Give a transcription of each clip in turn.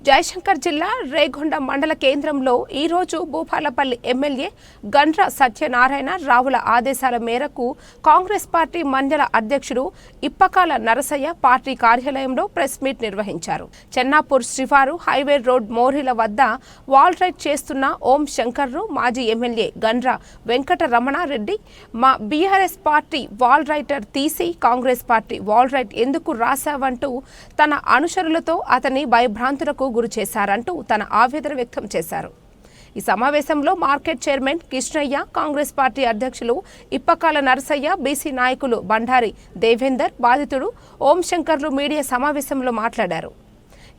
జయశంకర్ జిల్లా రేగొండ మండల కేంద్రంలో ఈరోజు భూపాలపల్లి ఎమ్మెల్యే గండ్ర సత్యనారాయణ రావుల ఆదేశాల మేరకు కాంగ్రెస్ పార్టీ మండల అధ్యక్షుడు ఇప్పకాల నరసయ్య పార్టీ కార్యాలయంలో ప్రెస్ మీట్ నిర్వహించారు. చెన్నాపూర్ శివారు హైవే రోడ్ మోరిల వద్ద వాల్ రైడ్ చేస్తున్న ఓం శంకర్ను మాజీ ఎమ్మెల్యే గండ్ర వెంకట రమణారెడ్డి మా బీఆర్ఎస్ పార్టీ వాల్ రైటర్ తీసి కాంగ్రెస్ పార్టీ వాల్ రైట్ ఎందుకు రాశావంటూ తన అనుచరులతో అతని భయభ్రాంతులకు గురి చేశారంటూ తన ఆవేదన వ్యక్తం చేశారు. ఈ సమావేశంలో market chairman Krishnaiah, Congress party అధ్యక్షులు ఇప్పకాల నరసయ్య, బీసీ నాయకులు బండారి దేవేందర్, బాధితుడు ఓం శంకర్లు మీడియా సమావేశంలో మాట్లాడారు.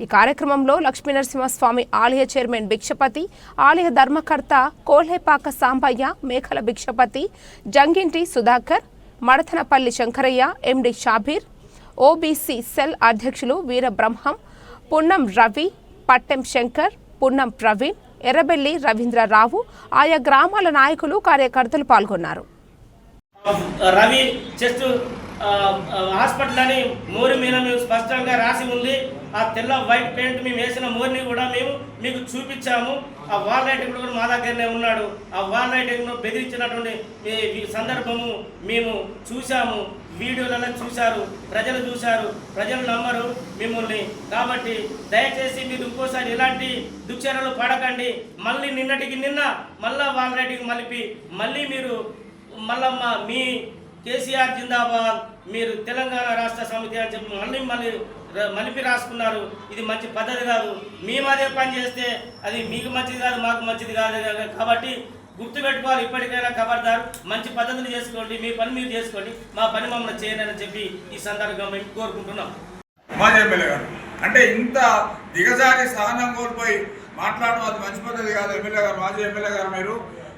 ఈ కార్యక్రమంలో లక్ష్మీనరసింహస్వామి ఆలయ చైర్మన్ భిక్షపతి, ఆలయ ధర్మకర్త కోల్హేపాక సాంబయ్య, మేకల భిక్షపతి, జంగింటి సుధాకర్, మడతనపల్లి శంకరయ్య, ఎండి షాబీర్, ఓబీసీ సెల్ అధ్యక్షులు వీర బ్రహ్మం, పున్నం రవి, పట్టెం శంకర్, పున్నం ప్రవీణ్, ఎర్రబెల్లి రవీంద్రరావు, ఆయా గ్రామాల నాయకులు, కార్యకర్తలు పాల్గొన్నారు. రవి చెస్ట్ హాస్పిటల్ అని మోరి మీద మేము స్పష్టంగా రాసి ఉంది. ఆ తెల్ల వైట్ పెయింట్ మేము వేసిన మోరిని కూడా మేము మీకు చూపించాము. ఆ వాల్ రైటింగ్ కూడా మా దగ్గరనే ఉన్నాడు. ఆ వాల్ రైటింగ్ను బెదిరించినటువంటి సందర్భము మేము చూసాము, వీడియోలలో చూశారు, ప్రజలు చూశారు, ప్రజలు నమ్మరు మిమ్మల్ని. కాబట్టి దయచేసి మీరు ఇంకోసారి ఇలాంటి దుశ్చర్యలు పడకండి. మళ్ళీ నిన్నటికి నిన్న మళ్ళా వాల్ రైటింగ్ మలిపి మళ్ళీ మీరు మళ్ళమ్మ మీ కేసీఆర్ జిందాబాద్, మీరు తెలంగాణ రాష్ట్ర సమితి అని చెప్పి మళ్ళీ మలిపి రాసుకున్నారు. ఇది మంచి పద్ధతి కాదు. మేము అదే పని చేస్తే అది మీకు మంచిది కాదు, మాకు మంచిది కాదు. కాబట్టి గుర్తుపెట్టుకోవాలి. ఇప్పటికైనా ఖబర్దారు, మంచి పద్ధతులు చేసుకోండి, మీ పని మీరు చేసుకోండి, మా పని మమ్మల్ని చేయనని చెప్పి ఈ సందర్భంగా మేము కోరుకుంటున్నాం. మాజీ ఎమ్మెల్యే గారు అంటే ఇంత దిగజారి సహనం కోల్పోయి మాట్లాడడం అది మంచి పద్ధతి కాదు. ఎమ్మెల్యే గారు, మాజీ ఎమ్మెల్యే గారు,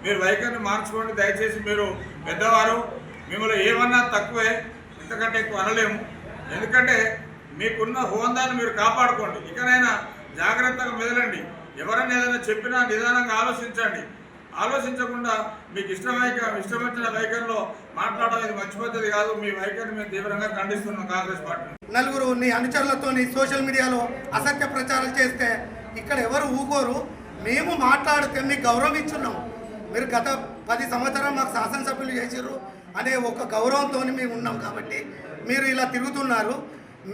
మీరు వైఖరిని మార్చుకోండి దయచేసి. మీరు పెద్దవారు, మిమ్మల్ని ఏమన్నా తక్కువే, ఇంతకంటే ఎక్కువ అనలేము. ఎందుకంటే మీకున్న హోందాన్ని మీరు కాపాడుకోండి. ఇకనైనా జాగ్రత్తగా మెదలండి. ఎవరైనా ఏదైనా చెప్పినా నిదానంగా ఆలోచించండి. ఆలోచించకుండా మీకు ఇష్టమైన వైఖరిలో మాట్లాడడం ఇది మంచి పద్ధతి కాదు. మీ వైఖరిని మేము తీవ్రంగా ఖండిస్తున్నాం కాంగ్రెస్ పార్టీ. నలుగురు నీ అనుచరులతో సోషల్ మీడియాలో అసత్య ప్రచారం చేస్తే ఇక్కడ ఎవరు ఊకోరు. మేము మాట్లాడితే మీకు గౌరవం ఇచ్చున్నాం. మీరు గత 10 సంవత్సరాలు మాకు శాసనసభ్యులు చేసారు అనే ఒక గౌరవంతో మేము ఉన్నాం. కాబట్టి మీరు ఇలా తిరుగుతున్నారు.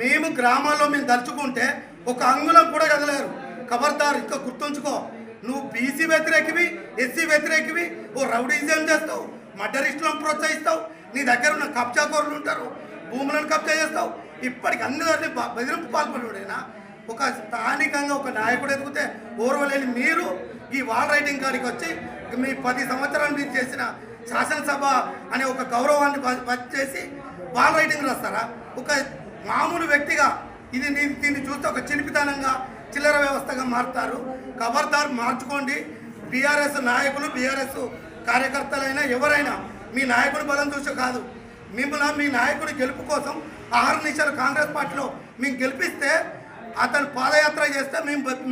మేము గ్రామాల్లో మేము దలుచుకుంటే ఒక అంగుళం కూడా కదలేరు. ఖబర్దార్, ఇంకా గుర్తుంచుకో. నువ్వు బీసీ వ్యతిరేకివి, ఎస్సీ వ్యతిరేకివి, ఓ రౌడీజం చేస్తావు, మర్డరిస్టులను ప్రోత్సహిస్తావు, నీ దగ్గర ఉన్న కబ్జాకోరులు ఉంటారు, భూములను కబ్జా చేస్తావు. ఇప్పటికి అందరినీ బెదిరింపు పాల్పడుడైనా ఒక స్థానికంగా ఒక నాయకుడు ఎదిగితే ఓర్వలేని మీరు ఈ వాల్ రైటింగ్ కాడికి వచ్చి మీ 10 సంవత్సరాలు మీరు చేసిన శాసనసభ అనే ఒక గౌరవాన్ని చేసి వాల్ రైటింగ్ రాస్తారా? ఒక మామూలు వ్యక్తిగా దీన్ని చూస్తే ఒక చిలిపితనంగా, చిల్లర వ్యవస్థగా మారుతారు. ఖబర్దార్, మార్చుకోండి. బీఆర్ఎస్ నాయకులు, బీఆర్ఎస్ కార్యకర్తలైనా ఎవరైనా మీ నాయకుడి బలం చూసే కాదు, మిమ్మల్ని మీ నాయకుడి గెలుపు కోసం ఆహర్నిశలు కాంగ్రెస్ పార్టీలో మేము గెలిపిస్తే అతను పాదయాత్ర చేస్తే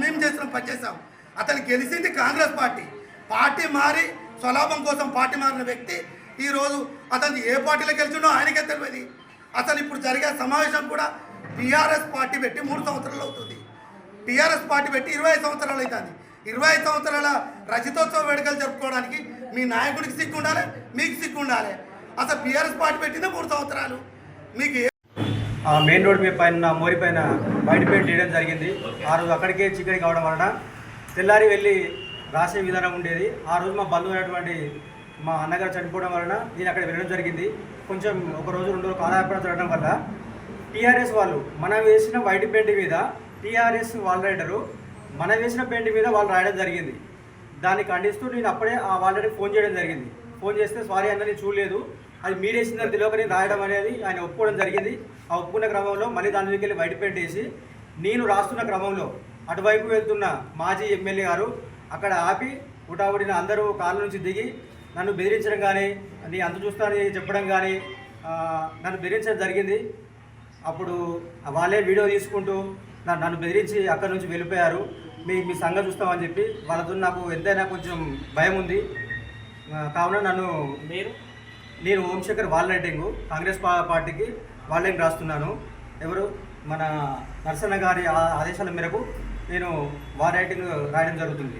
మేము చేసిన పని చేసాం. అతను గెలిచింది కాంగ్రెస్ పార్టీ మారి స్వలాభం కోసం పార్టీ మారిన వ్యక్తి ఈరోజు అతను ఏ పార్టీలో గెలిచిండో ఆయనకే తెలియదు. అసలు ఇప్పుడు జరిగే సమావేశం కూడా టీఆర్ఎస్ పార్టీ పెట్టి 3 సంవత్సరాలు అవుతుంది. టీఆర్ఎస్ పార్టీ పెట్టి 25 సంవత్సరాలు అవుతుంది. 25 సంవత్సరాల రజతోత్సవ వేడుకలు జరుపుకోవడానికి మీ నాయకుడికి సిగ్గు ఉండాలి, మీకు సిగ్గు ఉండాలి. అసలు టీఆర్ఎస్ పార్టీ పెట్టిందే 3 సంవత్సరాలు. మీకు మెయిన్ రోడ్ మీద పైన మోరి పైన వైట్ పెయింట్ వేయడం జరిగింది. ఆ రోజు అక్కడికే చికెన్ కావడం వలన తెల్లారి వెళ్ళి రాసే విధానం ఉండేది. ఆ రోజు మా బంధువు అయినటువంటి మా అన్నగారు చనిపోవడం వలన నేను అక్కడ వెళ్ళడం జరిగింది. కొంచెం ఒక రోజు 2 రోజులు కాలాపడ జరగడం వల్ల టీఆర్ఎస్ వాళ్ళు మనం వేసిన వైట్ పెయింట్ మీద, టీఆర్ఎస్ వాల్ రైడరు మనం వేసిన పెయింట్ మీద వాళ్ళు రాయడం జరిగింది. దాన్ని ఖండిస్తూ నేను అప్పుడే ఆ వాల్ రైడర్కి ఫోన్ చేయడం జరిగింది. ఫోన్ చేస్తే సారీ అన్నది చూడలేదు, అది మీరేసిందని తెలియకని రాయడం అనేది ఆయన ఒప్పుకోవడం జరిగింది. ఆ ఒప్పుకున్న క్రమంలో మళ్ళీ దాని దగ్గరికి వెళ్ళి వైట్ పెయింట్ వేసి నేను రాస్తున్న క్రమంలో అటువైపు వెళ్తున్న మాజీ ఎమ్మెల్యే గారు అక్కడ ఆపి ఉటావుడిన అందరూ కాళ్ళ నుంచి దిగి నన్ను బెదిరించడం కానీ, నీ అంత చూస్తానని చెప్పడం కానీ నన్ను బెదిరించడం జరిగింది. అప్పుడు వాళ్ళే వీడియో తీసుకుంటూ నన్ను బెదిరించి అక్కడి నుంచి వెళ్ళిపోయారు. మీ సంగతి చూస్తామని చెప్పి వాళ్ళతో నాకు ఎంతైనా కొంచెం భయం ఉంది. కావున నేను ఓం శంకర్ వాల్ రైటింగ్ కాంగ్రెస్ పార్టీకి వాల్ రైటింగ్ రాస్తున్నాను. ఎవరు మన నరసన్న గారి ఆదేశాల మేరకు నేను వార్ రైటింగ్ రాయడం జరుగుతుంది.